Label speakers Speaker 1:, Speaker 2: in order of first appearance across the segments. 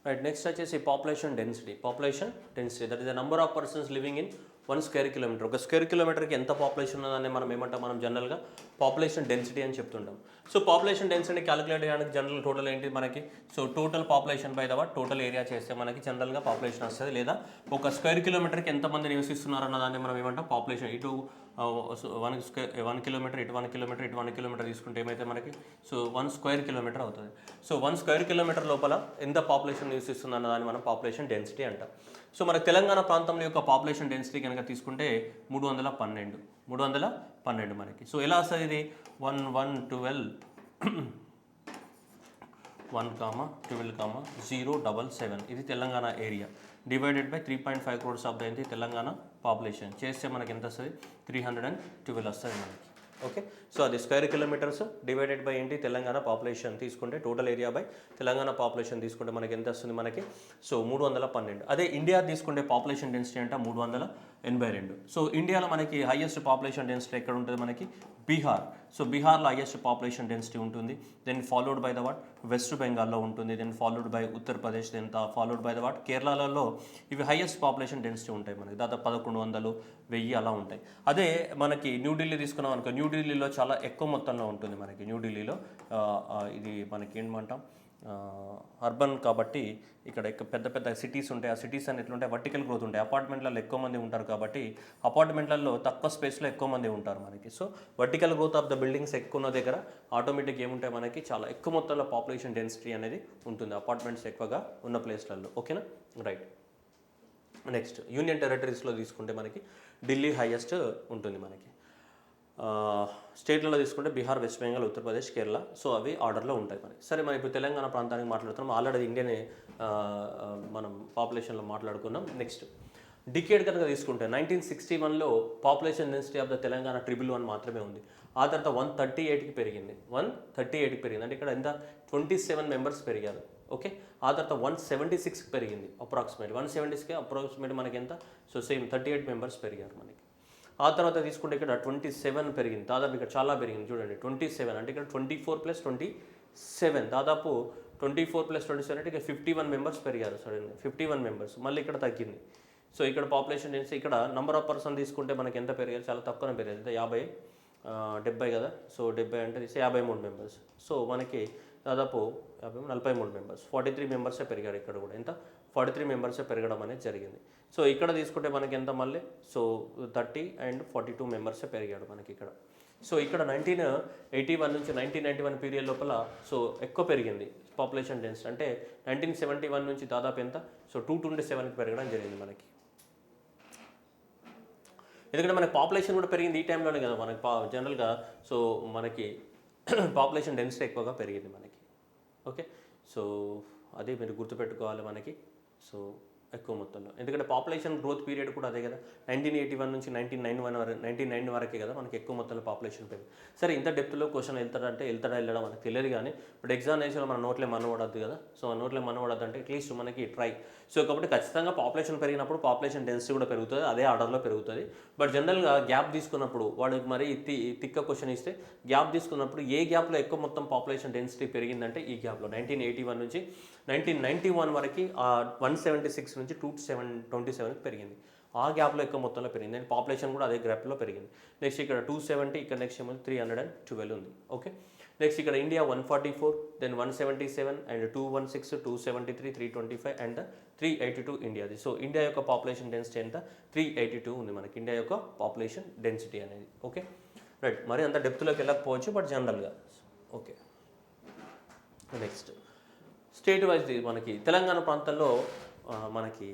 Speaker 1: Right. Next వచ్చేసి population density. That is the number of persons living in 1 square kilometre. ఒక square కిలోమీటర్కి ఎంత population ఉన్నదని మనం ఏమంటాం, మనం జనరల్గా పాపులేషన్ డెన్సిటీ అని చెప్తుంటాం. సో పాపులేషన్ డెన్సిటీ క్యాలిక్యులేట్ చేయడానికి జనరల్ టోటల్ ఏంటి మనకి, so total population by the total area చేస్తే మనకి జనరల్గా పాపులేషన్ వస్తుంది. లేదా ఒక స్క్వేర్ కిలోమీటర్కి ఎంతమంది నివసిస్తున్నారు అన్న దాన్ని మనం ఏమంటాం పాపులేషన్. ఇటు 1 కిలోమీటర్, ఇటు 1 కిలోమీటర్, ఇటు 1 కిలోమీటర్ తీసుకుంటే ఏమైతే మనకి, సో 1 స్క్వేర్ కిలోమీటర్ అవుతుంది. సో 1 స్క్వేర్ కిలోమీటర్ లోపల ఎంత పాపులేషన్ నివసిస్తుంది అన్న దాన్ని మనం పాపులేషన్ డెన్సిటీ అంటాం. సో మన తెలంగాణ ప్రాంతంలో యొక్క పాపులేషన్ డెన్సిటీ కనుక తీసుకుంటే 312 మనకి. సో ఎలా వస్తుంది ఇది, 112,077 ఇది Telangana area divided by 3.5 crores of the ఏంటి తెలంగాణ పాపులేషన్ చేస్తే మనకి ఎంత వస్తుంది, 312 వస్తుంది మనకి. ఓకే. సో అది స్క్వేర్ కిలోమీటర్స్ డివైడెడ్ బై ఏంటి తెలంగాణ పాపులేషన్ తీసుకుంటే, total area by Telangana population తీసుకుంటే మనకి ఎంత వస్తుంది మనకి, సో 312. అదే ఇండియా తీసుకుంటే పాపులేషన్ డెన్సిటీ అంటే 382. సో ఇండియాలో మనకి హైయెస్ట్ పాపులేషన్ డెన్సిటీ ఎక్కడ ఉంటుంది మనకి, బీహార్. సో బీహార్లో హైయెస్ట్ పాపులేషన్ డెన్సిటీ ఉంటుంది. Then followed by the west బెంగాల్లో ఉంటుంది. Then followed by Uttar Pradesh. Then followed by the కేరళలో ఇవి హైయెస్ట్ పాపులేషన్ డెన్సిటీ ఉంటాయి మనకి. దాదాపు 1100, 1000 అలా ఉంటాయి. అదే మనకి న్యూఢిల్లీ తీసుకున్నాం అనుకో, న్యూఢిల్లీలో చాలా ఎక్కువ మొత్తంలో ఉంటుంది మనకి. న్యూఢిల్లీలో ఇది మనకి ఏమంటాం, అర్బన్ కాబట్టి ఇక్కడ పెద్ద పెద్ద సిటీస్ ఉంటాయి. ఆ సిటీస్ అని ఎట్లుంటాయి, వర్టికల్ గ్రోత్ ఉంటాయి. అపార్ట్మెంట్లలో ఎక్కువ మంది ఉంటారు కాబట్టి అపార్ట్మెంట్లలో తక్కువ స్పేస్లో ఎక్కువ మంది ఉంటారు మనకి. So vertical growth of the buildings ఎక్కువ ఉన్న దగ్గర ఆటోమేటిక్ ఏముంటాయి మనకి, చాలా ఎక్కువ మొత్తంలో పాపులేషన్ డెన్సిటీ అనేది ఉంటుంది అపార్ట్మెంట్స్ ఎక్కువగా ఉన్న ప్లేస్లలో. ఓకేనా, రైట్. నెక్స్ట్ యూనియన్ టెరిటరీస్లో తీసుకుంటే మనకి ఢిల్లీ హైయెస్ట్ ఉంటుంది మనకి. స్టేట్లలో తీసుకుంటే బీహార్, వెస్ట్ బెంగాల్, ఉత్తరప్రదేశ్, కేరళ. సో అవి ఆర్డర్లో ఉంటాయి మనకి. సరే, మనం ఇప్పుడు తెలంగాణ ప్రాంతానికి మాట్లాడుతున్నాం. ఆల్రెడీ ఇండియన్ మనం పాపులేషన్లో మాట్లాడుకున్నాం. నెక్స్ట్ డికేడ్ కనుక తీసుకుంటే 1961లో population density of the Telangana 111 మాత్రమే ఉంది. ఆ తర్వాత 138కి పెరిగింది. 138కి పెరిగింది అంటే ఇక్కడ ఎంత, 27 మెంబర్స్ పెరిగారు. ఓకే. ఆ తర్వాత 176కి పెరిగింది. అప్రాక్సిమేట్ 176కి అప్రాక్సిమేట్ మనకి ఎంత, సో సేమ్ 38 మెంబర్స్ పెరిగారు మనకి. ఆ తర్వాత తీసుకుంటే ఇక్కడ 27 పెరిగింది. దాదాపు ఇక్కడ చాలా పెరిగింది చూడండి, 27 అంటే ఇక్కడ 24+27 దాదాపు 24+27 అంటే ఇక్కడ 51 మెంబర్స్ పెరిగారు. సడన్గా 51 మెంబర్స్. మళ్ళీ ఇక్కడ తగ్గింది. సో ఇక్కడ పాపులేషన్ డెన్సిటీ, ఇక్కడ నెంబర్ ఆఫ్ పర్సన్ తీసుకుంటే మనకి ఎంత పెరిగారు, చాలా తక్కువనే పెరిగారు. 70 కదా. సో 70 అంటే 53 మెంబర్స్. సో మనకి దాదాపు 43 మెంబర్స్, 43 మెంబర్సే పెరిగారు. ఇక్కడ కూడా ఎంత, 43 మెంబర్సే పెరగడం అనేది జరిగింది. సో ఇక్కడ తీసుకుంటే మనకి ఎంత మళ్ళీ, సో 30 and 42 మెంబర్సే పెరిగాడు మనకి ఇక్కడ. సో ఇక్కడ 1981 నుంచి 1991 పీరియడ్ లోపల సో ఎక్కువ పెరిగింది పాపులేషన్ డెన్సిటీ. అంటే 1971 నుంచి దాదాపు ఎంత, సో 227కి పెరగడం జరిగింది మనకి. ఎందుకంటే మనకి పాపులేషన్ కూడా పెరిగింది ఈ టైంలోనే కదా మనకి. జనరల్గా సో మనకి పాపులేషన్ డెన్సిటీ ఎక్కువగా పెరిగింది మనకి. ఓకే. సో అదే మీరు గుర్తుపెట్టుకోవాలి మనకి. సో ఎక్కువ మొత్తంలో, ఎందుకంటే పాపులేషన్ గ్రోత్ పీరియడ్ కూడా అదే కదా, 1981 నుంచి 1990 వరకే కదా మనకి ఎక్కువ మొత్తంలో పాపులేషన్ పెరిగింది. సరే, ఇంత డెప్త్లో క్వశ్చన్ వెళ్తాడా వెళ్ళడం మనకు తెలియదు. కానీ ఇప్పుడు ఎగ్జామినేషన్లో మన నోట్లే మనవడద్దు కదా. సో నోట్లే మనవడద్దు అంటే అట్లీస్ట్ మనకి ట్రై. సో కాబట్టి ఖచ్చితంగా పాపులేషన్ పెరిగినప్పుడు పాపులేషన్ డెన్సిటీ కూడా పెరుగుతుంది, అదే ఆర్డర్లో పెరుగుతుంది. బట్ జనరల్గా గ్యాప్ తీసుకున్నప్పుడు వాడికి మరి తిక్క క్వశ్చన్ ఇస్తే గ్యాప్ తీసుకున్నప్పుడు ఏ గ్యాప్లో ఎక్కువ మొత్తం పాపులేషన్ డెన్సిటీ పెరిగిందంటే ఈ గ్యాప్లో 1981 నుంచి 1991 వరకు 176 నుంచి 227కి పెరిగింది. ఆ గ్యాప్లో ఎక్కువ మొత్తంలో పెరిగింది. అండ్ పాపులేషన్ కూడా అదే గ్యాప్లో పెరిగింది. నెక్స్ట్ ఇక్కడ 270, ఇక్కడ నెక్స్ట్ ఏమో 312 ఉంది. ఓకే. నెక్స్ట్ ఇక్కడ ఇండియా 144, దెన్ 177 అండ్ 216, 273, 325 అండ్ 382 ఇండియాది. సో ఇండియా యొక్క పాపులేషన్ డెన్సిటీ ఎంత, 382 ఉంది మనకి ఇండియా యొక్క పాపులేషన్ డెన్సిటీ అనేది. Okay, right. మరి అంత డెప్త్లోకి వెళ్ళకపోవచ్చు, బట్ జనరల్గా. ఓకే. నెక్స్ట్ స్టేట్ వైజ్ మనకి తెలంగాణ ప్రాంతంలో మనకి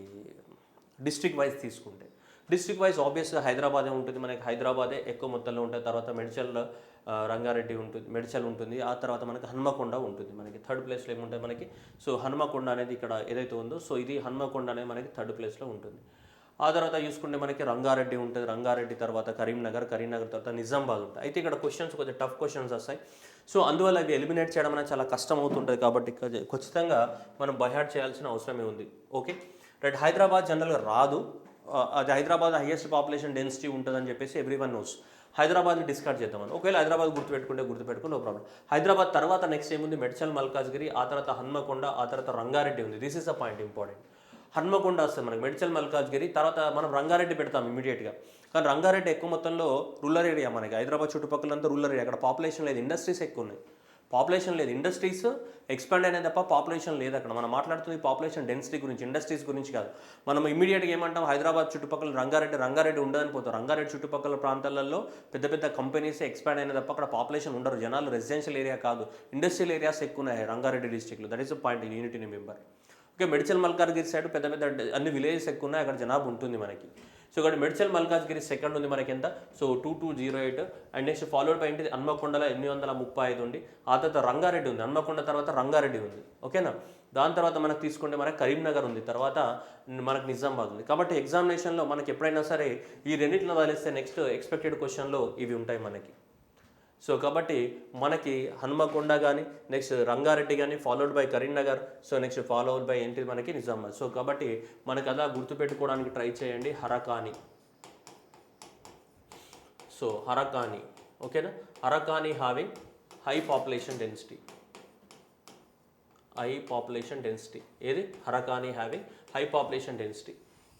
Speaker 1: డిస్ట్రిక్ట్ వైజ్ తీసుకుంటే, డిస్ట్రిక్ట్ వైజ్ ఆబ్వియస్గా హైదరాబాదే ఉంటుంది మనకి. హైదరాబాదే ఎక్కువ మొత్తంలో ఉంటుంది. తర్వాత మెడ్చల్, రంగారెడ్డి ఉంటుంది, మెడ్చల్ ఉంటుంది. ఆ తర్వాత మనకి హన్మకొండ ఉంటుంది మనకి. థర్డ్ ప్లేస్లో ఏముంటుంది మనకి, సో హన్మకొండ అనేది ఇక్కడ ఏదైతే ఉందో, సో ఇది హన్మకొండ అనేది మనకి థర్డ్ ప్లేస్లో ఉంటుంది. ఆ తర్వాత చూసుకుంటే మనకి రంగారెడ్డి ఉంటుంది. రంగారెడ్డి తర్వాత కరీంనగర్ తర్వాత నిజామాబాద్ ఉంటుంది. అయితే ఇక్కడ క్వశ్చన్స్ కొద్దిగా టఫ్ క్వశ్చన్స్ వస్తాయి. సో అందువల్ల ఇవి ఎలిమినేట్ చేయడం అనేది చాలా కష్టం అవుతుంటుంది. కాబట్టి ఖచ్చితంగా మనం బైహార్ట్ చేయాల్సిన అవసరమే ఉంది. Okay, right. హైదరాబాద్ జనరల్గా రాదు. అది హైదరాబాద్ హైయెస్ట్ పాపులేషన్ డెన్సిటీ ఉంటుందని చెప్పేసి ఎవ్రీ వన్ నోస్. హైదరాబాద్ని డిస్కార్డ్ చేద్దామని. ఒకవేళ హైదరాబాద్ గుర్తుపెట్టుకుంటే నో ప్రాబ్లం. హైదరాబాద్ తర్వాత నెక్స్ట్ ఏముంది, మెడ్చల్ మల్కాజ్గిరి, ఆ తర్వాత హన్మకొండ, ఆ తర్వాత రంగారెడ్డి ఉంది. This is the point important. Hanamkonda వస్తుంది మనకి, మెడ్చల్ మల్కాజ్గిరి, తర్వాత మనం రంగారెడ్డి పెడతాం ఇమీడియట్గా. కానీ రంగారెడ్డి ఎక్కువ మొత్తంలో రూరల్ ఏరియా, మనకి హైదరాబాద్ చుట్టుపక్కలంతా రూరల్ ఏరియా, అక్కడ పాపులేషన్ లేదు, ఇండస్ట్రీస్ ఎక్కువ ఉన్నాయి. పాపులేషన్ లేదు, ఇండస్ట్రీస్ ఎక్స్పాండ్ అయినా తప్ప పాపులేషన్ లేదు అక్కడ. మనం మాట్లాడుతుంది పాపులేషన్ డెన్సిటీ గురించి, ఇండస్ట్రీస్ గురించి కాదు. మనం ఇమీడియట్గా ఏమంటాం, హైదరాబాద్ చుట్టుపక్కల రంగారెడ్డి ఉండదని పోతాం. రంగారెడ్డి చుట్టుపక్కల ప్రాంతాలలో పెద్ద పెద్ద కంపెనీస్ ఎక్స్పాండ్ అయినా తప్ప అక్కడ పాపులేషన్ ఉండరు. జనాలు రెసిడెన్షియల్ ఏరియా కాదు, ఇండస్ట్రియల్ ఏరియాస్ ఎక్కువ ఉన్నాయి రంగారెడ్డి డిస్ట్రిక్ట్లో. దట్ ఈస్ ద పాయింట్, యూనిటీని member. Okay, Medchal Malkajgiri side పెద్ద పెద్ద అన్ని విలేజెస్ ఎక్కువ ఉన్నాయి, అక్కడ జనాభా ఉంటుంది మనకి. సో ఇక్కడ మెడ్చల్ మల్కాజ్గిరి సెకండ్ ఉంది మనకి ఎంత, so 2208. And next followed by ఏంటిది, హన్మకొండలో 835 ఉంది. ఆ తర్వాత రంగారెడ్డి ఉంది, హన్మకొండ తర్వాత రంగారెడ్డి ఉంది. ఓకేనా, దాని తర్వాత మనకు తీసుకుంటే మనకి కరీంనగర్ ఉంది, తర్వాత మనకు నిజామాబాద్ ఉంది. కాబట్టి ఎగ్జామినేషన్లో మనకి ఎప్పుడైనా సరే ఈ రెండింటిని వదిలేస్తే నెక్స్ట్ ఎక్స్పెక్టెడ్ క్వశ్చన్లో ఇవి ఉంటాయి మనకి. సో కాబట్టి మనకి హన్మకొండ కానీ, నెక్స్ట్ రంగారెడ్డి కానీ, followed by Karimnagar, so next followed by ఏంటి మనకి నిజామాబాద్. సో కాబట్టి మనకి అలా గుర్తుపెట్టుకోవడానికి ట్రై చేయండి, హరకాని. సో హరకాని, ఓకేనా, హరకాని హ్యావింగ్ హై పాపులేషన్ డెన్సిటీ. ఏది, హరకాని having high population density.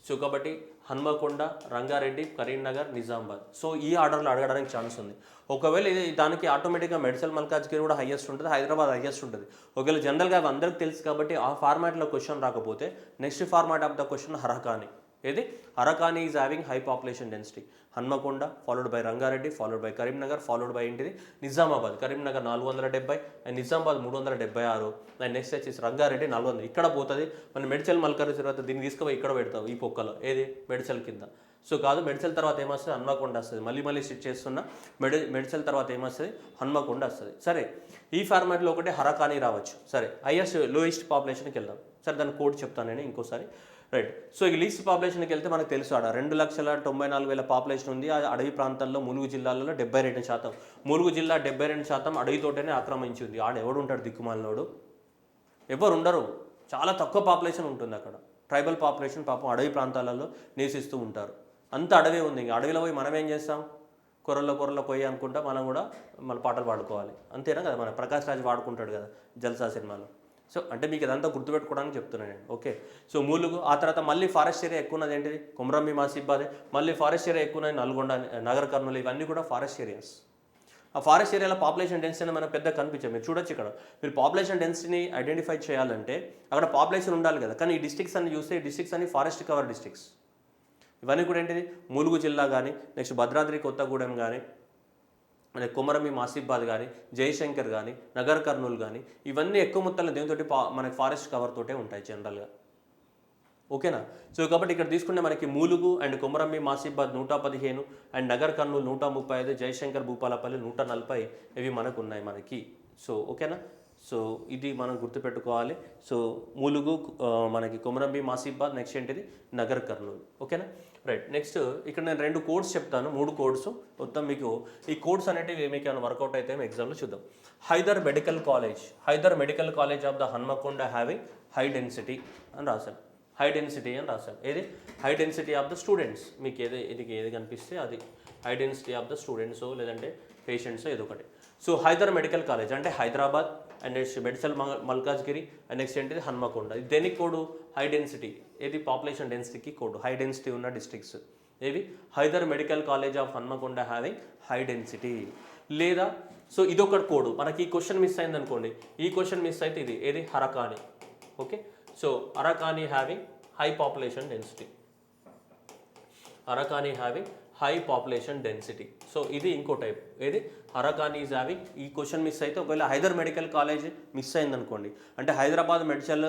Speaker 1: So కాబట్టి హన్మకొండ, రంగారెడ్డి, కరీంనగర్, నిజామాబాద్. సో ఈ ఆర్డర్లో అడగడానికి ఛాన్స్ ఉంది. ఒకవేళ ఇది దానికి ఆటోమేటిక్గా మెడ్చల్ మల్కాజ్గిరి కూడా హైయెస్ట్ ఉంటుంది, హైదరాబాద్ హైయెస్ట్ ఉంటుంది. ఒకవేళ జనరల్గా అవి అందరికి తెలుసు కాబట్టి ఆ ఫార్మాట్లో క్వశ్చన్ రాకపోతే next format of the question హరకాని. ఏది, హరకాని is having high population density. Hanmakonda followed by Rangareddy, followed by Karimnagar, followed by ఏంటిది Nizamabad. Karimnagar 470 and Nizamabad 376 and next వచ్చేసి రంగారెడ్డి 400. ఇక్కడ పోతుంది మన మెడ్చల్ మల్కాజ్గిరి తర్వాత దీన్ని తీసుకుపోయి ఇక్కడ పెడతావు ఈ పొక్కలో, ఏది మెడ్చల్ కింద. సో కాదు, మెడ్చల్ తర్వాత ఏమొస్తుంది, హన్మకొండ వస్తుంది. మళ్ళీ స్టిచ్ చేస్తున్నా, మెడ్చల్ తర్వాత ఏమొస్తుంది, హన్మకొండ వస్తుంది. సరే, ఈ ఫార్మాట్లో ఒకటి హరకాని రావచ్చు. సరే, హైయెస్ట్ లోయెస్ట్ పాపులేషన్కి వెళ్దాం. సరే, దాని కోడ్ చెప్తాను నేను ఇంకోసారి, రైట్. సో ఈ లీస్ట్ పాపులేషన్కి వెళ్తే మనకు తెలుసు, ఆడ 2,94,000 పాపులేషన్ ఉంది. ఆ అడవి ప్రాంతాల్లో ములుగు జిల్లాలలో 72%. ములుగు జిల్లా 72% అడవితోటనే ఆక్రమించింది. ఆడ ఎవడు ఉంటాడు దిక్కుమాలినోడు, ఎవరు ఉండరు, చాలా తక్కువ పాపులేషన్ ఉంటుంది అక్కడ. ట్రైబల్ పాపులేషన్ పాపం అడవి ప్రాంతాలలో నివసిస్తూ ఉంటారు. అంత అడవి ఉంది. ఇంకా అడవిలో పోయి మనం ఏం చేస్తాం, కొర్రలో కొయ్యి అనుకుంటా మనం కూడా మన పాటలు పాడుకోవాలి, అంతేనా కదా. మన ప్రకాష్ రాజ్ వాడుకుంటాడు కదా జల్సా సినిమాలో. సో అంటే మీకు ఇదంతా గుర్తుపెట్టుకోవడానికి చెప్తున్నాను నేను. ఓకే, సో ములుగు, ఆ తర్వాత మళ్ళీ ఫారెస్ట్ ఏరియా ఎక్కువ ఉన్నది ఏంటిది, కొమరంభీం ఆసిఫాబాద్. మళ్ళీ ఫారెస్ట్ ఏరియా ఎక్కువ ఉన్నది నల్గొండ, నగర్ కర్నూలు, ఇవన్నీ కూడా ఫారెస్ట్ ఏరియాస్. ఆ ఫారెస్ట్ ఏరియాలో పాపులేషన్ డెన్సిటీ మనకు పెద్ద కనిపించాయి. మీరు చూడొచ్చు, ఇక్కడ మీరు పాపులేషన్ డెన్సిటీని ఐడెంటిఫై చేయాలంటే అక్కడ పాపులేషన్ ఉండాలి కదా. కానీ ఈ డిస్ట్రిక్ట్స్ అన్ని చూస్తే, ఈ డిస్ట్రిక్ట్స్ అన్ని ఫారెస్ట్ కవర్ డిస్ట్రిక్ట్స్. ఇవన్నీ కూడా ఏంటిది, ములుగు జిల్లా కానీ, నెక్స్ట్ భద్రాద్రి కొత్తగూడెం కానీ, కొమరంభీం ఆసిఫాబాద్ కానీ, జయశంకర్ కానీ, నగర్ కర్నూలు కానీ, ఇవన్నీ ఎక్కువ మొత్తంలో దేనితోటి మనకి ఫారెస్ట్ కవర్ తోటే ఉంటాయి జనరల్గా. ఓకేనా. సో కాబట్టి ఇక్కడ తీసుకుంటే మనకి ములుగు అండ్ కొమరంభీం ఆసిఫాబాద్ 115 అండ్ నగర్ కర్నూలు 135, జయశంకర్ భూపాలపల్లి 140 ఇవి మనకు ఉన్నాయి మనకి. సో ఓకేనా. సో ఇది మనం గుర్తుపెట్టుకోవాలి. సో ములుగు మనకి కొమరంభీం ఆసిఫాబాద్, నెక్స్ట్ ఏంటిది నగర్ కర్నూలు. ఓకేనా, రైట్. నెక్స్ట్ ఇక్కడ నేను 2 కోడ్స్ చెప్తాను, 3 కోడ్స్ మొత్తం. మీకు ఈ కోడ్స్ అనేటివి మీకు ఏమైనా వర్కౌట్ అయితే ఎగ్జామ్లో చూద్దాం. Hyder medical college of the Hanmakonda having high density అని రాశాను. హై డెన్సిటీ అని రాశాను. ఏది, high density of the students. మీకు ఏది కనిపిస్తే అది high density of the students లేదంటే పేషెంట్స్ ఏదో ఒకటి. సో హైదర్ మెడికల్ కాలేజ్ అంటే Hyderabad and next Medchal Malkajgiri and next ఏంటిది హన్మకొండ. దేనికి కోడు, హై డెన్సిటీ. ఏది, పాపులేషన్ డెన్సిటీకి కోడ్, హై డెన్సిటీ ఉన్న డిస్ట్రిక్ట్స్ ఏవి, Hyder medical college of Hanmakonda having high density. లేదా సో ఇదొకటి కోడ్. మనకి ఈ క్వశ్చన్ మిస్ అయింది అనుకోండి, ఈ క్వశ్చన్ మిస్ అయితే ఇది ఏది, హరకాని. ఓకే, సో హరకాని హ్యావింగ్ హై పాపులేషన్ డెన్సిటీ. హరకాని having high population density. So ఇది ఇంకో టైప్. ఏది, హరకాని ఈజ్ హ్యావింగ్. ఈ క్వశ్చన్ మిస్ అయితే ఒకవేళ హైదర్ మెడికల్ కాలేజ్ మిస్ అయింది అనుకోండి, అంటే హైదరాబాద్ మెడ్చల్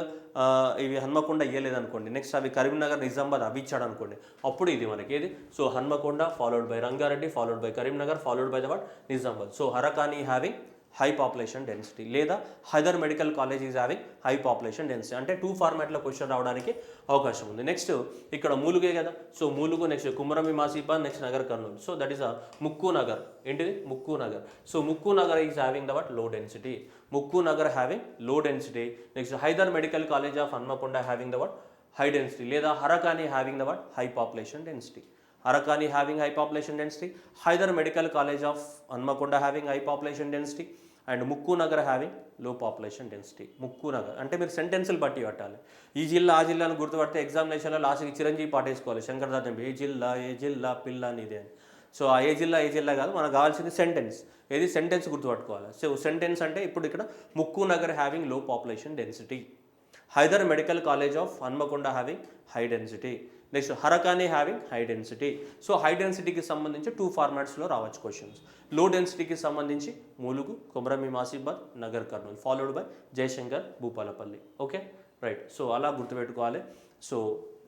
Speaker 1: ఇవి హన్మకొండ ఇవ్వలేదు అనుకోండి, నెక్స్ట్ అవి కరీంనగర్ నిజామాబాద్ అవి ఇచ్చాడు అనుకోండి, అప్పుడు ఇది మనకి ఏది, so Hanmakonda followed by Rangareddy followed by Karimnagar followed by the what Nizamabad. So హరకాని హ్యావింగ్ హై పాపులేషన్ డెన్సిటీ లేదా Hyder medical college is having high population density. అంటే 2 ఫార్మాట్లో క్వశ్చన్ రావడానికి అవకాశం ఉంది. నెక్స్ట్ ఇక్కడ మూలుగే కదా, so Mulugu, next Kumurambheem Asifabad, next Nagarkurnool. So that is a ముక్కు నగర్. ఏంటిది, ముక్కు నగర్. సో ముక్కు నగర్ is having the what low density. ముక్కు నగర్ having low density. Next Hyder medical college of Hanmakonda having the what high density లేదా హరకాని having the what high population density. Arakani having high population density, Hyder Medical College of Hanmakonda having high population density, and ముక్కు నగర్ having low population density. ముక్కు నగర్ అంటే మీరు సెంటెన్సులు బట్టి పట్టాలి. ఈ జిల్లా ఆ జిల్లాను గుర్తుపడితే ఎగ్జామినేషన్లో లాస్ట్కి చిరంజీవి పాటేసుకోవాలి, శంకర్ దాదా ఏ జిల్లా పిల్ల అనేది అని. సో ఆ ఏ జిల్లా కాదు, మనకు కావాల్సింది సెంటెన్స్. ఏది సెంటెన్స్ గుర్తుపట్టుకోవాలి. సో సెంటెన్స్ అంటే ఇప్పుడు ఇక్కడ ముక్కు నగర్ having low population density, Hyder medical college of Hanmakonda having high density, next హరకాని having high density. So high డెన్సిటీకి సంబంధించి 2 ఫార్మాట్స్లో రావచ్చు క్వశ్చన్స్. లో డెన్సిటీకి సంబంధించి Mulugu, Kumurambheem Asifabad, Nagarkurnool, followed by Jayashankar, Bhupalpally. Okay right. So అలా గుర్తుపెట్టుకోవాలి. సో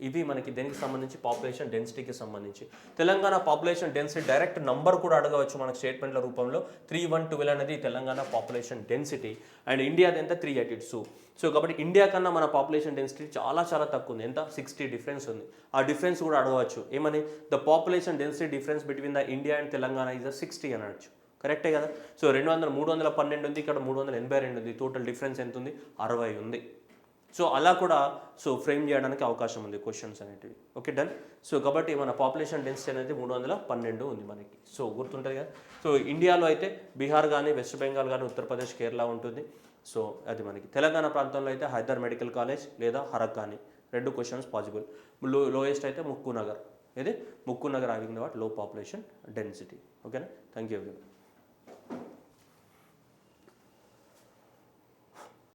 Speaker 1: ఇవి మనకి దేనికి సంబంధించి పాపులేషన్ డెన్సిటీకి సంబంధించి. Telangana population density direct number కూడా అడగవచ్చు మనకు స్టేట్మెంట్ల రూపంలో. 3112 అనేది తెలంగాణ పాపులేషన్ డెన్సిటీ, అండ్ ఇండియాది ఎంత 382. సో కాబట్టి ఇండియా కన్నా మన పాపులేషన్ డెన్సిటీ చాలా తక్కువ ఉంది. ఎంత 60 డిఫరెన్స్ ఉంది. ఆ డిఫరెన్స్ కూడా అడగవచ్చు. ఏమని? The population density difference between the India and Telangana is 60 అని అనొచ్చు. కరెక్టే కదా. సో 312 ఉంది, ఇక్కడ 382 ఉంది. టోటల్ డిఫరెన్స్ ఎంత ఉంది? 60 ఉంది. సో అలా కూడా సో ఫ్రేమ్ చేయడానికి అవకాశం ఉంది క్వశ్చన్స్ అనేటివి. Okay done. సో కాబట్టి మన పాపులేషన్ డెన్సిటీ అనేది 312 ఉంది మనకి. సో గుర్తుంటుంది కదా. సో ఇండియాలో అయితే బీహార్ కానీ, వెస్ట్ బెంగాల్ కానీ, ఉత్తరప్రదేశ్, కేరళ ఉంటుంది. సో అది మనకి తెలంగాణ ప్రాంతంలో అయితే హైదర్ మెడికల్ కాలేజ్ లేదా హరకాని 2 క్వశ్చన్స్ పాసిబుల్. లోయెస్ట్ అయితే ముక్కు నగర్. ఇది ముక్కు నగర్ హ్యావింగ్ ద వాట్ లో పాపులేషన్ డెన్సిటీ. ఓకేనా. Thank you.